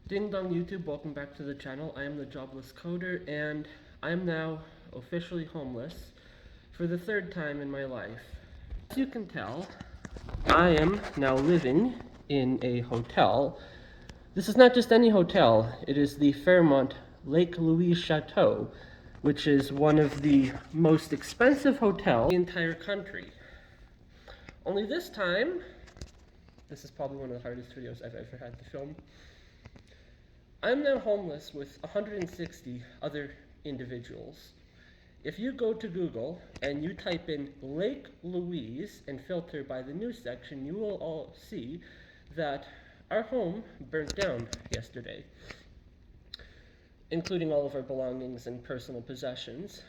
Ding dong YouTube, welcome back to the channel. I am the Jobless Coder and I am now officially homeless for the third time in my life. As you can tell, I am now living in a hotel. This is not just any hotel, it is the Fairmont Lake Louise Chateau, which is one of the most expensive hotels in the entire country. Only this time, this is probably one of the hardest videos I've ever had to film. I'm now homeless with 160 other individuals. If you go to Google and you type in Lake Louise and filter by the news section, you will all see that our home burnt down yesterday, including all of our belongings and personal possessions,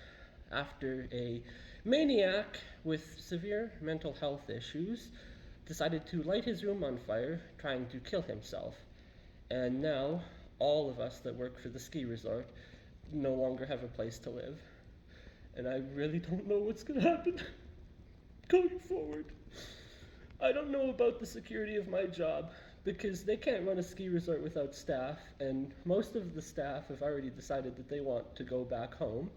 after a maniac with severe mental health issues decided to light his room on fire, trying to kill himself. And now all of us that work for the ski resort no longer have a place to live. And I really don't know what's going to happen going forward. I don't know about the security of my job because they can't run a ski resort without staff, and most of the staff have already decided that they want to go back home.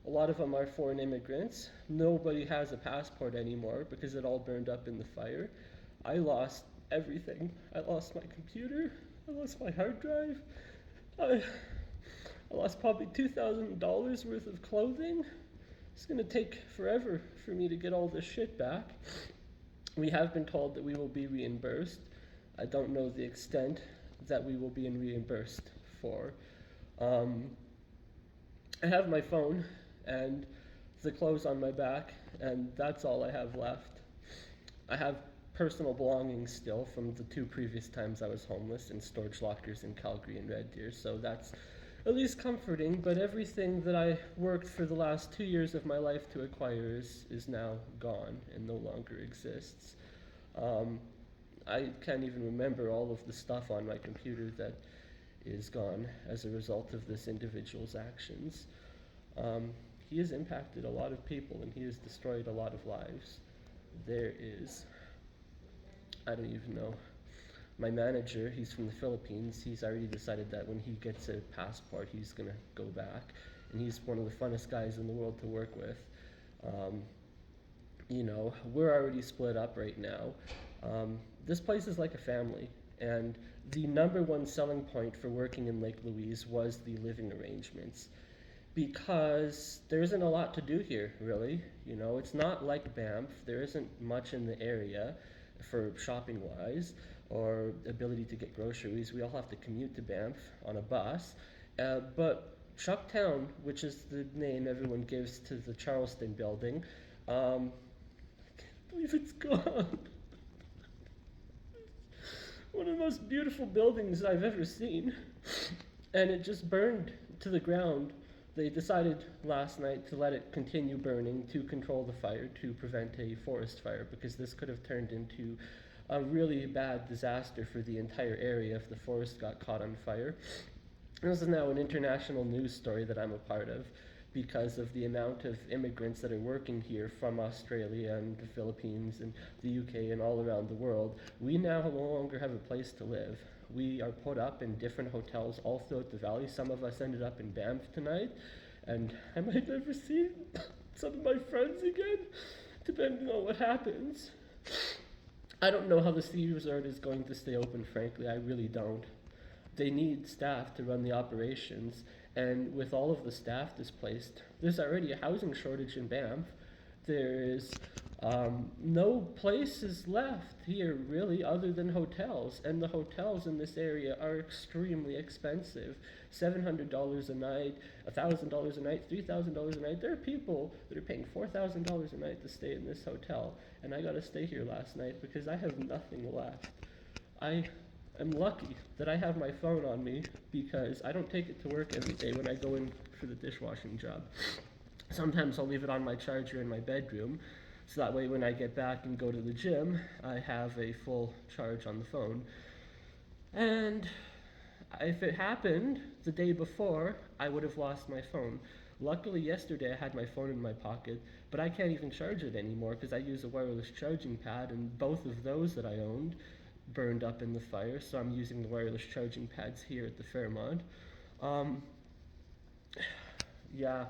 A lot of them are foreign immigrants. Nobody has a passport anymore because it all burned up in the fire. I lost everything. I lost my computer. I lost my hard drive. I lost probably $2,000 worth of clothing. It's going to take forever for me to get all this shit back. We have been told that we will be reimbursed. I don't know the extent that we will be reimbursed for. I have my phone and the clothes on my back, and that's all I have left. I have personal belongings still from the 2 previous times I was homeless in storage lockers in Calgary and Red Deer, so that's at least comforting, but everything that I worked for the last 2 years of my life to acquire is now gone and no longer exists. I can't even remember all of the stuff on my computer that is gone as a result of this individual's actions. He has impacted a lot of people and he has destroyed a lot of lives. There is, I don't even know, my manager, he's from the Philippines, he's already decided that when he gets a passport, he's gonna go back. And he's one of the funnest guys in the world to work with. We're already split up right now. This place is like a family, and the number one selling point for working in Lake Louise was the living arrangements. Because there isn't a lot to do here, really. It's not like Banff. There isn't much in the area for shopping-wise or ability to get groceries. We all have to commute to Banff on a bus. But Chucktown, which is the name everyone gives to the Charleston building, I can't believe it's gone. One of the most beautiful buildings I've ever seen. And it just burned to the ground. They decided last night to let it continue burning to control the fire, to prevent a forest fire, because this could have turned into a really bad disaster for the entire area if the forest got caught on fire. This is now an international news story that I'm a part of because of the amount of immigrants that are working here from Australia and the Philippines and the UK and all around the world. We now no longer have a place to live. We are put up in different hotels all throughout the valley. Some of us ended up in Banff tonight, and I might never see some of my friends again, depending on what happens. I don't know how the ski resort is going to stay open, frankly. I really don't. They need staff to run the operations, and with all of the staff displaced, there's already a housing shortage in Banff. There is no places left here, really, other than hotels, and the hotels in this area are extremely expensive. $700 a night, $1,000 a night, $3,000 a night. There are people that are paying $4,000 a night to stay in this hotel, and I got to stay here last night because I have nothing left. I'm lucky that I have my phone on me because I don't take it to work every day when I go in for the dishwashing job. Sometimes I'll leave it on my charger in my bedroom, so that way when I get back and go to the gym, I have a full charge on the phone. And if it happened the day before, I would have lost my phone. Luckily yesterday I had my phone in my pocket, but I can't even charge it anymore because I use a wireless charging pad, and both of those that I owned burned up in the fire, so I'm using the wireless charging pads here at the Fairmont. Um, yeah,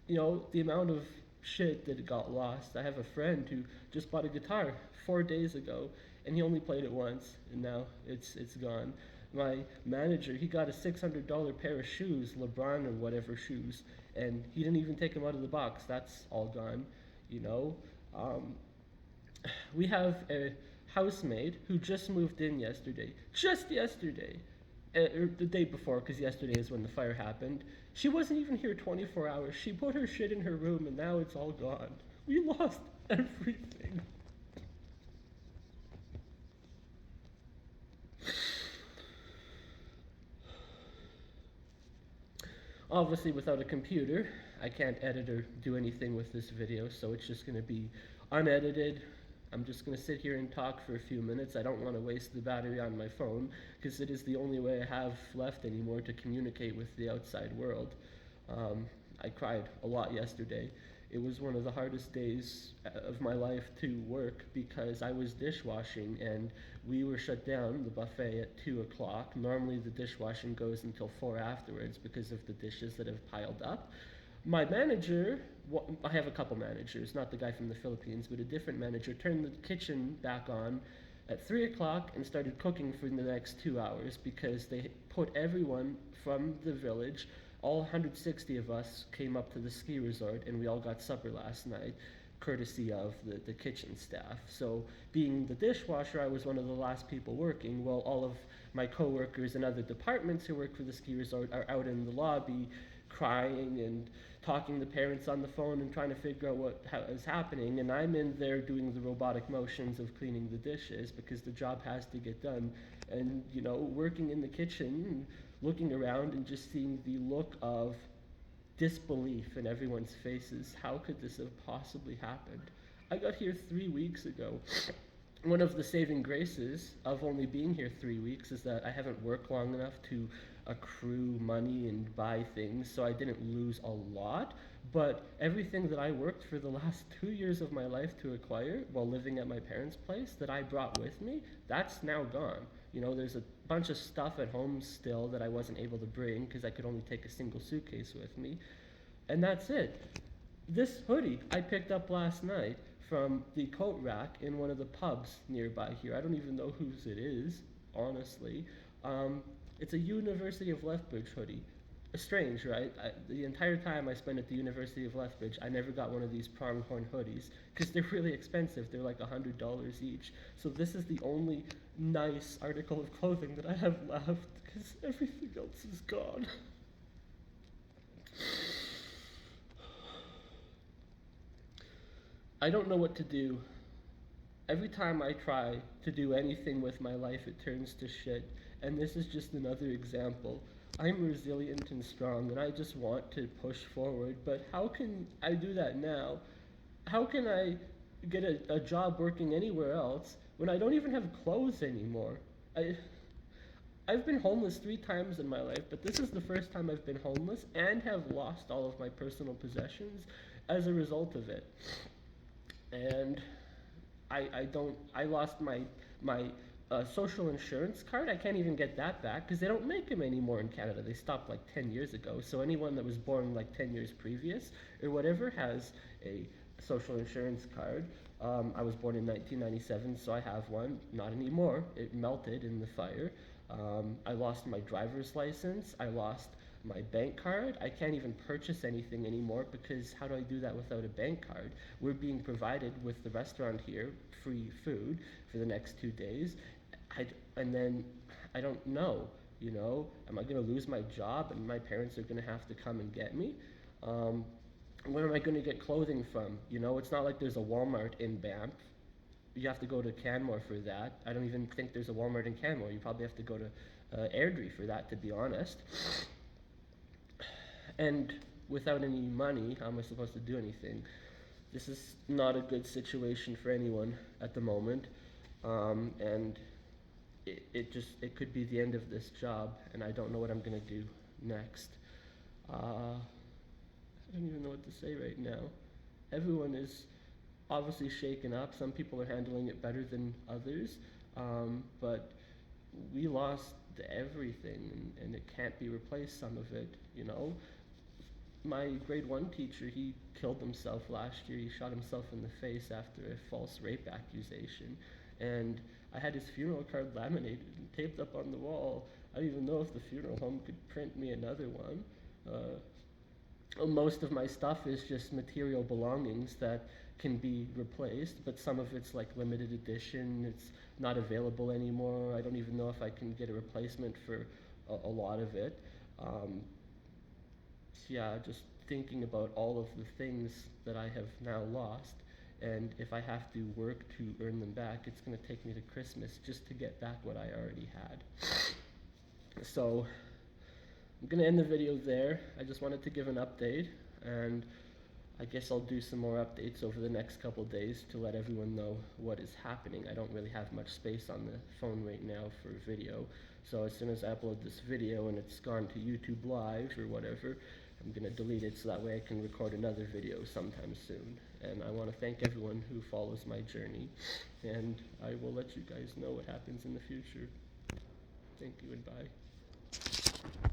the amount of shit that got lost. I have a friend who just bought a guitar 4 days ago, and he only played it once, and now it's gone. My manager, he got a $600 pair of shoes, LeBron or whatever shoes, and he didn't even take them out of the box. That's all gone, you know. Um, we have a housemaid who just moved in yesterday, just yesterday, or the day before, because yesterday is when the fire happened. She wasn't even here 24 hours. She put her shit in her room, and now it's all gone. We lost everything. Obviously, without a computer, I can't edit or do anything with this video, so it's just going to be unedited. I'm just going to sit here and talk for a few minutes. I don't want to waste the battery on my phone, because it is the only way I have left anymore to communicate with the outside world. I cried a lot yesterday. It was one of the hardest days of my life to work because I was dishwashing and we were shut down, the buffet, at 2 o'clock. Normally the dishwashing goes until 4 afterwards because of the dishes that have piled up. My manager, I have a couple managers, not the guy from the Philippines, but a different manager, turned the kitchen back on at 3 o'clock and started cooking for the next 2 hours because they put everyone from the village, all 160 of us came up to the ski resort and we all got supper last night, courtesy of the kitchen staff. So being the dishwasher, I was one of the last people working, while all of my coworkers in other departments who work for the ski resort are out in the lobby crying and talking to parents on the phone and trying to figure out what is happening, and I'm in there doing the robotic motions of cleaning the dishes because the job has to get done. And working in the kitchen, looking around and just seeing the look of disbelief in everyone's faces. How could this have possibly happened? I got here 3 weeks ago. One of the saving graces of only being here 3 weeks is that I haven't worked long enough to accrue money and buy things, so I didn't lose a lot. But everything that I worked for the last 2 years of my life to acquire while living at my parents' place that I brought with me, that's now gone. There's a bunch of stuff at home still that I wasn't able to bring because I could only take a single suitcase with me. And that's it. This hoodie I picked up last night from the coat rack in one of the pubs nearby here. I don't even know whose it is, honestly. It's a University of Lethbridge hoodie. Strange, right? The entire time I spent at the University of Lethbridge, I never got one of these pronghorn hoodies because they're really expensive. They're like $100 each. So this is the only nice article of clothing that I have left because everything else is gone. I don't know what to do. Every time I try to do anything with my life, it turns to shit. And this is just another example. I'm resilient and strong, and I just want to push forward. But how can I do that now? How can I get a job working anywhere else when I don't even have clothes anymore? I've been homeless 3 times in my life, but this is the first time I've been homeless and have lost all of my personal possessions as a result of it. And I lost my social insurance card. I can't even get that back because they don't make them anymore in Canada. They stopped like 10 years ago. So anyone that was born like 10 years previous or whatever has a social insurance card. I was born in 1997, so I have one. Not anymore. It melted in the fire. I lost my driver's license. I lost my bank card. I can't even purchase anything anymore because how do I do that without a bank card? We're being provided with the restaurant here free food for the next 2 days. And then I don't know, am I going to lose my job and my parents are going to have to come and get me? Where am I going to get clothing from? It's not like there's a Walmart in Banff. You have to go to Canmore for that. I don't even think there's a Walmart in Canmore. You probably have to go to Airdrie for that, to be honest. And without any money, how am I supposed to do anything? This is not a good situation for anyone at the moment. And it could be the end of this job, and I don't know what I'm going to do next. I don't even know what to say right now. Everyone is obviously shaken up. Some people are handling it better than others. but we lost everything, and it can't be replaced, some of it, you know. My grade 1 teacher, he killed himself last year. He shot himself in the face after a false rape accusation. And I had his funeral card laminated and taped up on the wall. I don't even know if the funeral home could print me another one. Most of my stuff is just material belongings that can be replaced, but some of it's like limited edition. It's not available anymore. I don't even know if I can get a replacement for a lot of it. Yeah, just thinking about all of the things that I have now lost, and if I have to work to earn them back, it's going to take me to Christmas just to get back what I already had. So I'm going to end the video there. I just wanted to give an update, and I guess I'll do some more updates over the next couple days to let everyone know what is happening. I don't really have much space on the phone right now for video, so as soon as I upload this video and it's gone to YouTube Live or whatever, I'm going to delete it so that way I can record another video sometime soon. And I want to thank everyone who follows my journey, and I will let you guys know what happens in the future. Thank you and bye.